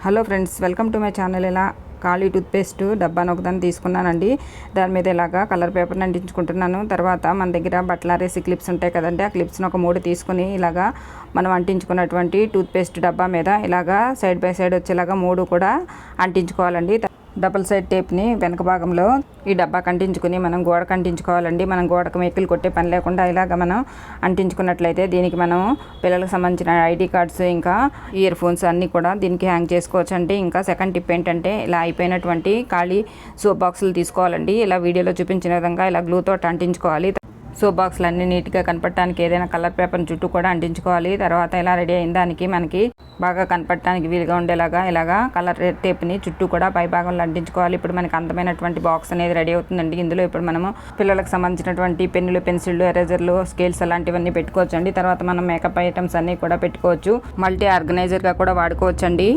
Hello friends, welcome to my channel. ఇలా ఖాళీ toothpaste డబ్బాను ఒకదాన్ని తీసుకున్నానండి. దాని మీద ఇలాగా కలర్ పేపర్ని అంటించుకుంటున్నాను. తర్వాత మన దగ్గర బట్టలారేసి క్లిప్స్ ఉంటాయి కదండి, ఆ క్లిప్స్ని ఒక 3 తీసుకుని ఇలాగా మనం అంటించుకున్నటువంటి టూత్పేస్ట్ డబ్బా మీద ఇలాగా సైడ్ బై సైడ్ వచ్చేలాగా 3 కూడా అంటించుకోవాలండి. డబుల్ సైడ్ టేప్ని వెనక భాగంలో ఈ డబ్బాకి అంటించుకుని మనం గోడకు అంటించుకోవాలండి. మనం గోడకు మెక్కులు కొట్టే పని లేకుండా ఇలాగ మనం అంటించుకున్నట్లయితే దీనికి మనం పిల్లలకు సంబంధించిన ఐడి కార్డ్స్ ఇంకా ఇయర్ ఫోన్స్ అన్నీ కూడా దీనికి హ్యాంగ్ చేసుకోవచ్చు అండి. ఇంకా సెకండ్ టిప్ ఏంటంటే, ఇలా అయిపోయినటువంటి ఖాళీ సోప్ బాక్సులు తీసుకోవాలండి. ఇలా వీడియోలో చూపించిన విధంగా ఇలా గ్లూతో అంటించుకోవాలి. సోప్ బాక్సులు అన్నీ నీట్గా కనపడటానికి ఏదైనా కలర్ పేపర్ చుట్టూ కూడా అంటించుకోవాలి. తర్వాత ఇలా రెడీ అయిన దానికి మనకి బాగా కనపడటానికి వీలుగా ఉండేలాగా ఇలాగా కలర్ టేప్ని చుట్టూ కూడా పై భాగంలో అంటించుకోవాలి. ఇప్పుడు మనకి అందమైనటువంటి బాక్స్ అనేది రెడీ అవుతుందండి. ఇందులో ఇప్పుడు మనము పిల్లలకు సంబంధించినటువంటి పెన్నులు, పెన్సిళ్ళు, ఎరేజర్లు, స్కేల్స్ అలాంటివన్నీ పెట్టుకోవచ్చు అండి. తర్వాత మనం మేకప్ ఐటమ్స్ అన్నీ కూడా పెట్టుకోవచ్చు. మల్టీ ఆర్గనైజర్గా కూడా వాడుకోవచ్చు అండి.